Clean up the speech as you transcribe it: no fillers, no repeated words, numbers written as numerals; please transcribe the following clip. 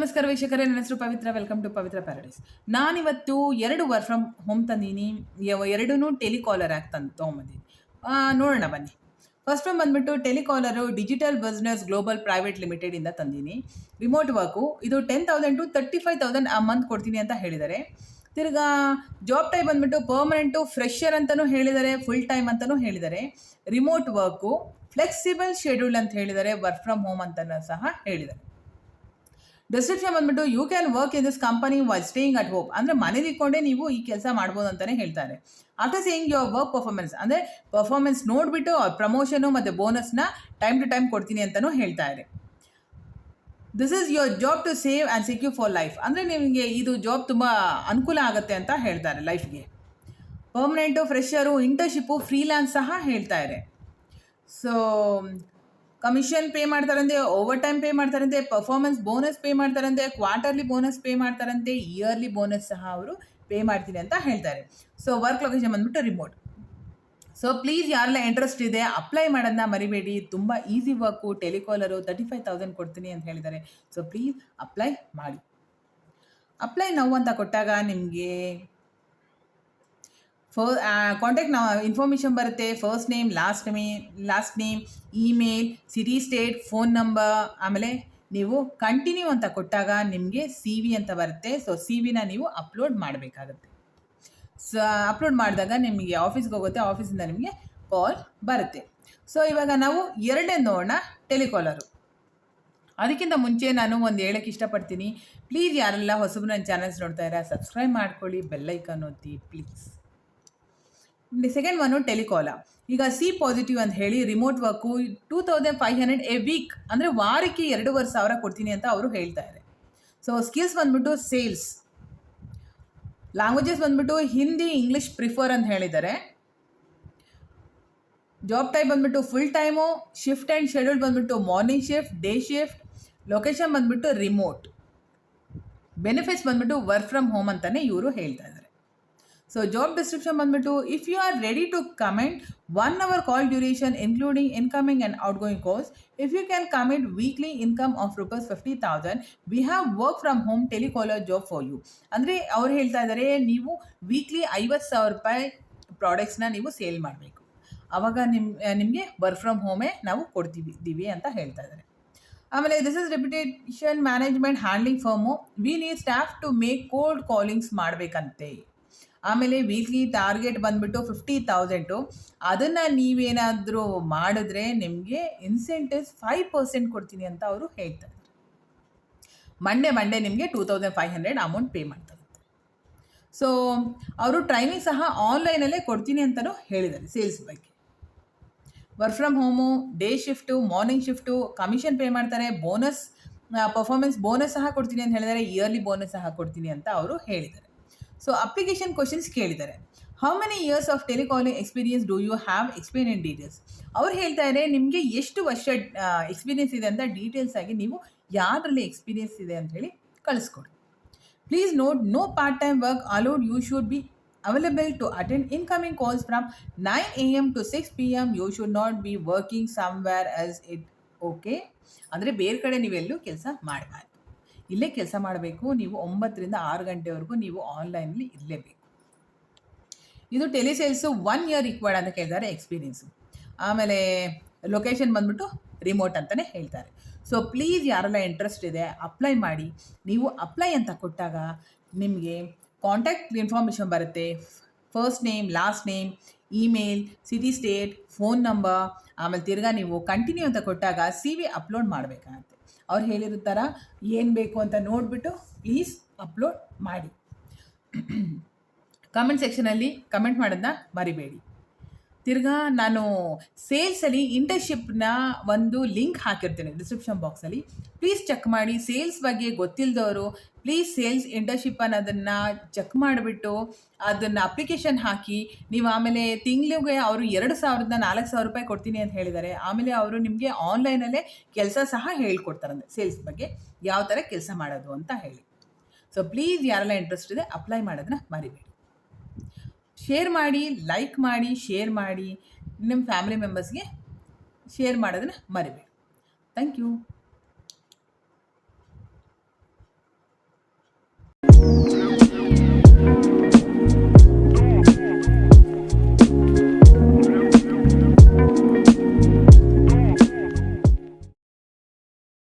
ನಮಸ್ಕಾರ ವೀಕ್ಷಕರೇ, ನನ್ನ ಹೆಸರು Pavithra. Welcome to Pavithra paradise. ನಾನಿವತ್ತು 2 ವರ್ಕ್ ಫ್ರಮ್ ಹೋಮ್ ತಂದೀನಿ. ಎರಡೂ ಟೆಲಿಕಾಲರ್ ಆಗಿ ತೊಗೊಂಬಂದೀನಿ. ನೋಡೋಣ ಬನ್ನಿ. ಫಸ್ಟ್ ಒನ್ ಬಂದ್ಬಿಟ್ಟು telecaller digital business global private ಲಿಮಿಟೆಡಿಂದ ತಂದೀನಿ. Remote work. ಇದು 10,000 ಟು 35,000 ಆ ಮಂತ್ ಕೊಡ್ತೀನಿ ಅಂತ ಹೇಳಿದ್ದಾರೆ. ತಿರ್ಗಾ ಜಾಬ್ ಟೈಪ್ ಬಂದ್ಬಿಟ್ಟು ಪರ್ಮನೆಂಟು, ಫ್ರೆಶರ್ ಅಂತಲೂ ಹೇಳಿದ್ದಾರೆ, ಫುಲ್ ಟೈಮ್ ಅಂತಲೂ ಹೇಳಿದ್ದಾರೆ. ರಿಮೋಟ್ ವರ್ಕು, ಫ್ಲೆಕ್ಸಿಬಲ್ ಶೆಡ್ಯೂಲ್ ಅಂತ ಹೇಳಿದ್ದಾರೆ, ವರ್ಕ್ ಫ್ರಮ್ ಹೋಮ್ ಅಂತಲೂ ಸಹ ಹೇಳಿದ್ದಾರೆ. ಡಿಸ್ಕ್ರಿಪ್ಷನ್ ಬಂದ್ಬಿಟ್ಟು you can work in this company while staying at home. ಅಂದರೆ ಮನೇಲಿ ಇಟ್ಕೊಂಡೇ ನೀವು ಈ ಕೆಲಸ ಮಾಡ್ಬೋದು ಅಂತಲೇ ಹೇಳ್ತಾರೆ. After saying your work performance, ಅಂದರೆ ಪರ್ಫಾರ್ಮೆನ್ಸ್ ನೋಡಿಬಿಟ್ಟು ಪ್ರಮೋಷನು ಮತ್ತು ಬೋನಸ್ನ ಟೈಮ್ ಟು ಟೈಮ್ ಕೊಡ್ತೀನಿ ಅಂತಲೂ ಹೇಳ್ತಾರೆ. This is your job to save and secure for life. ಅಂದರೆ ನಿಮಗೆ ಇದು ಜಾಬ್ ತುಂಬ ಅನುಕೂಲ ಆಗುತ್ತೆ ಅಂತ ಹೇಳ್ತಾರೆ ಲೈಫ್ಗೆ. ಪರ್ಮನೆಂಟು, ಫ್ರೆಶರು, ಇಂಟರ್ನ್ಶಿಪ್ಪು, ಫ್ರೀಲ್ಯಾನ್ಸ್ ಸಹ ಹೇಳ್ತಾರೆ. ಸೊ ಕಮಿಷನ್ ಪೇ ಮಾಡ್ತಾರಂತೆ, ಓವರ್ ಟೈಮ್ ಪೇ ಮಾಡ್ತಾರಂತೆ, ಪರ್ಫಾರ್ಮೆನ್ಸ್ ಬೋನಸ್ ಪೇ ಮಾಡ್ತಾರಂತೆ, ಕ್ವಾರ್ಟರ್ಲಿ ಬೋನಸ್ ಪೇ ಮಾಡ್ತಾರಂತೆ, ಇಯರ್ಲಿ ಬೋನಸ್ ಸಹ ಅವರು ಪೇ ಮಾಡ್ತೀನಿ ಅಂತ ಹೇಳ್ತಾರೆ. ಸೊ ವರ್ಕ್ ಲೊಕೇಶನ್ ಬಂದ್ಬಿಟ್ಟು ರಿಮೋಟ್. ಸೊ ಪ್ಲೀಸ್ ಯಾರೆಲ್ಲ ಇಂಟ್ರೆಸ್ಟ್ ಇದೆ ಅಪ್ಲೈ ಮಾಡೋದನ್ನ ಮರಿಬೇಡಿ. ತುಂಬ ಈಸಿ ವರ್ಕು. ಟೆಲಿಕಾಲರು 35,000 ಕೊಡ್ತೀನಿ ಅಂತ ಹೇಳಿದ್ದಾರೆ. ಸೊ ಪ್ಲೀಸ್ ಅಪ್ಲೈ ಮಾಡಿ. ಅಪ್ಲೈ ನೌ ಅಂತ ಕೊಟ್ಟಾಗ ನಿಮಗೆ ಕಾಂಟ್ಯಾಕ್ಟ್ ಇನ್ಫಾರ್ಮೇಷನ್ ಬರುತ್ತೆ. First name, last name, email, city, state, phone number. ಆಮೇಲೆ ನೀವು ಕಂಟಿನ್ಯೂ ಅಂತ ಕೊಟ್ಟಾಗ ನಿಮಗೆ ಸಿ ವಿ ಅಂತ ಬರುತ್ತೆ. ಸೊ ಸಿ ವಿನ ನೀವು ಅಪ್ಲೋಡ್ ಮಾಡಬೇಕಾಗುತ್ತೆ. ಸೊ ಅಪ್ಲೋಡ್ ಮಾಡಿದಾಗ ನಿಮಗೆ ಆಫೀಸ್ಗೆ ಹೋಗುತ್ತೆ, ಆಫೀಸಿಂದ ನಿಮಗೆ ಕಾಲ್ ಬರುತ್ತೆ. ಸೊ ಇವಾಗ ನಾವು ಎರಡನೇ ನೋಡೋಣ, ಟೆಲಿಕಾಲರು. ಅದಕ್ಕಿಂತ ಮುಂಚೆ ನಾನು ಒಂದು ಹೇಳೋಕ್ಕೆ ಇಷ್ಟಪಡ್ತೀನಿ. ಪ್ಲೀಸ್ ಯಾರೆಲ್ಲ ಹೊಸಬ್ರು ನನ್ನ ಚಾನಲ್ಸ್ ನೋಡ್ತಾ ಇದ್ದಾರೆ ಸಬ್ಸ್ಕ್ರೈಬ್ ಮಾಡ್ಕೊಳ್ಳಿ, ಬೆಲ್ಲೈಕನ್ ಒತ್ತಿ ಪ್ಲೀಸ್. Second one telecaller. ಈಗ ಸಿ ಪಾಸಿಟಿವ್ ಅಂತ ಹೇಳಿ ರಿಮೋಟ್ ವರ್ಕು 2,500 ಎ ವೀಕ್, ಅಂದರೆ ವಾರಕ್ಕೆ 2,500 ಕೊಡ್ತೀನಿ ಅಂತ ಅವರು ಹೇಳ್ತಾರೆ. ಸೊ ಸ್ಕಿಲ್ಸ್ ಬಂದ್ಬಿಟ್ಟು ಸೇಲ್ಸ್. ಲ್ಯಾಂಗ್ವೇಜಸ್ ಬಂದ್ಬಿಟ್ಟು ಹಿಂದಿ, ಇಂಗ್ಲೀಷ್ ಪ್ರಿಫರ್ ಅಂತ ಹೇಳಿದ್ದಾರೆ. ಜಾಬ್ ಟೈಪ್ ಬಂದ್ಬಿಟ್ಟು full time. Shift and schedule ಬಂದ್ಬಿಟ್ಟು morning shift, day shift. Location ಬಂದ್ಬಿಟ್ಟು ರಿಮೋಟ್. ಬೆನಿಫಿಟ್ಸ್ ಬಂದ್ಬಿಟ್ಟು ವರ್ಕ್ ಫ್ರಮ್ ಹೋಮ್ ಅಂತಲೇ ಇವರು ಹೇಳ್ತಾ ಇದ್ದಾರೆ. ಸೊ ಜಾಬ್ ಡಿಸ್ಕ್ರಿಪ್ಷನ್ ಬಂದ್ಬಿಟ್ಟು if you are ready to comment 1 hour call duration including incoming and outgoing calls, if you can commit weekly income of ₹50,000 we have work from home telecaller job for you. ಅಂದರೆ ಅವ್ರು ಹೇಳ್ತಾ ಇದ್ದಾರೆ ನೀವು weekly ₹50,000 ಪ್ರಾಡಕ್ಟ್ಸ್ನ ನೀವು sale ಮಾಡಬೇಕು, ಆವಾಗ ನಿಮಗೆ work from ಹೋಮೇ ನಾವು ಕೊಡ್ತೀವಿ ಅಂತ ಹೇಳ್ತಾ ಇದ್ದಾರೆ. ಆಮೇಲೆ this is reputation management handling firm. We need staff to make cold callings ಮಾಡಬೇಕಂತೆ. ಆಮೇಲೆ ವೀಕ್ಲಿ ಟಾರ್ಗೆಟ್ ಬಂದ್ಬಿಟ್ಟು 50,000. ಅದನ್ನು ನೀವೇನಾದರೂ ಮಾಡಿದ್ರೆ ನಿಮಗೆ ಇನ್ಸೆಂಟಿವ್ಸ್ 5% ಕೊಡ್ತೀನಿ ಅಂತ ಅವರು ಹೇಳ್ತಾರೆ. ಮಂಡೇ ನಿಮಗೆ 2,500 ಅಮೌಂಟ್ ಪೇ ಮಾಡ್ತಾರಂತೆ. ಸೊ ಅವರು ಟ್ರೈನಿಂಗ್ ಸಹ ಆನ್ಲೈನಲ್ಲೇ ಕೊಡ್ತೀನಿ ಅಂತಲೂ ಹೇಳಿದ್ದಾರೆ ಸೇಲ್ಸ್ ಬಗ್ಗೆ. Work from home, day shift, morning shift, commission pay ಮಾಡ್ತಾರೆ, ಬೋನಸ್, ಪರ್ಫಾರ್ಮೆನ್ಸ್ ಬೋನಸ್ ಸಹ ಕೊಡ್ತೀನಿ ಅಂತ ಹೇಳಿದ್ದಾರೆ, ಇಯರ್ಲಿ ಬೋನಸ್ ಸಹ ಕೊಡ್ತೀನಿ ಅಂತ ಅವರು ಹೇಳಿದ್ದಾರೆ. ಸೊ ಅಪ್ಲಿಕೇಶನ್ ಕ್ವಶನ್ಸ್ ಕೇಳಿದ್ದಾರೆ. How many years of telecalling experience do you have, explain in details. ಅವ್ರು ಹೇಳ್ತಾ ಇದ್ದಾರೆ ನಿಮಗೆ ಎಷ್ಟು ವರ್ಷ ಎಕ್ಸ್ಪೀರಿಯನ್ಸ್ ಇದೆ ಅಂತ ಡೀಟೇಲ್ಸ್ ಆಗಿ ನೀವು ಯಾವುದರಲ್ಲಿ ಎಕ್ಸ್ಪೀರಿಯನ್ಸ್ ಇದೆ ಅಂತ ಹೇಳಿ ಕಳಿಸ್ಕೊಡಿ. Please note no part time work allowed. You should be available to attend incoming calls from 9 AM to 6 PM. You should not be working somewhere else. It okay. ಅಂದರೆ ಬೇರೆ ಕಡೆ ನೀವೆಲ್ಲೂ ಕೆಲಸ ಮಾಡಬಾರ್ದು, ಇಲ್ಲೇ ಕೆಲಸ ಮಾಡಬೇಕು. ನೀವು 9 ರಿಂದ 6 ಗಂಟೆವರೆಗೂ ನೀವು ಆನ್ಲೈನಲ್ಲಿ ಇರಲೇಬೇಕು. ಇದು ಟೆಲಿಸೇಲ್ಸು 1 year ರಿಕ್ವೈರ್ಡ್ ಅಂತ ಕೇಳಿದ್ದಾರೆ ಎಕ್ಸ್ಪೀರಿಯನ್ಸು. ಆಮೇಲೆ ಲೊಕೇಶನ್ ಬಂದ್ಬಿಟ್ಟು ರಿಮೋಟ್ ಅಂತಲೇ ಹೇಳ್ತಾರೆ. ಸೊ ಪ್ಲೀಸ್ ಯಾರೆಲ್ಲ ಇಂಟ್ರೆಸ್ಟ್ ಇದೆ ಅಪ್ಲೈ ಮಾಡಿ. ನೀವು ಅಪ್ಲೈ ಅಂತ ಕೊಟ್ಟಾಗ ನಿಮಗೆ ಕಾಂಟ್ಯಾಕ್ಟ್ ಇನ್ಫಾರ್ಮೇಷನ್ ಬರುತ್ತೆ. First name, last name, email, city, state, phone number. ಆಮೇಲೆ ತಿರ್ಗಾ ನೀವು ಕಂಟಿನ್ಯೂ ಅಂತ ಕೊಟ್ಟಾಗ ಸಿ ವಿ ಅಪ್ಲೋಡ್ ಮಾಡಬೇಕಾಗತ್ತೆ. ಅವ್ರು ಹೇಳಿರೋ ಥರ ಏನು ಬೇಕು ಅಂತ ನೋಡಿಬಿಟ್ಟು ಪ್ಲೀಸ್ ಅಪ್ಲೋಡ್ ಮಾಡಿ. ಕಮೆಂಟ್ ಸೆಕ್ಷನಲ್ಲಿ ಕಮೆಂಟ್ ಮಾಡೋದನ್ನ ಮರಿಬೇಡಿ. ತಿರ್ಗಾ ನಾನು ಸೇಲ್ಸಲ್ಲಿ ಇಂಟರ್ನ್ಶಿಪ್ನ ಒಂದು ಲಿಂಕ್ ಹಾಕಿರ್ತೇನೆ ಡಿಸ್ಕ್ರಿಪ್ಷನ್ ಬಾಕ್ಸಲ್ಲಿ. ಪ್ಲೀಸ್ ಚೆಕ್ ಮಾಡಿ. ಸೇಲ್ಸ್ ಬಗ್ಗೆ ಗೊತ್ತಿಲ್ಲದವರು ಪ್ಲೀಸ್ ಸೇಲ್ಸ್ ಇಂಟರ್ನ್ಶಿಪ್ ಅನ್ನೋದನ್ನು ಚೆಕ್ ಮಾಡಿಬಿಟ್ಟು ಅದನ್ನು ಅಪ್ಲಿಕೇಶನ್ ಹಾಕಿ. ನೀವು ಆಮೇಲೆ ತಿಂಗಳಿಗೆ ಅವರು 2,000ರಿಂದ 4,000 ರೂಪಾಯಿ ಕೊಡ್ತೀನಿ ಅಂತ ಹೇಳಿದ್ದಾರೆ. ಆಮೇಲೆ ಅವರು ನಿಮಗೆ ಆನ್ಲೈನಲ್ಲೇ ಕೆಲಸ ಸಹ ಹೇಳ್ಕೊಡ್ತಾರಂತೆ ಸೇಲ್ಸ್ ಬಗ್ಗೆ ಯಾವ ಥರ ಕೆಲಸ ಮಾಡೋದು ಅಂತ ಹೇಳಿ. ಸೊ ಪ್ಲೀಸ್ ಯಾರೆಲ್ಲ ಇಂಟ್ರೆಸ್ಟ್ ಇದೆ ಅಪ್ಲೈ ಮಾಡೋದನ್ನ ಮರಿಬೇಡಿ. ಶೇರ್ ಮಾಡಿ, ಲೈಕ್ ಮಾಡಿ, ಶೇರ್ ಮಾಡಿ, ನಿಮ್ಮ ಫ್ಯಾಮಿಲಿ ಮೆಂಬರ್ಸ್ಗೆ ಶೇರ್ ಮಾಡೋದನ್ನ ಮರಿಬೇಡಿ. Thank you.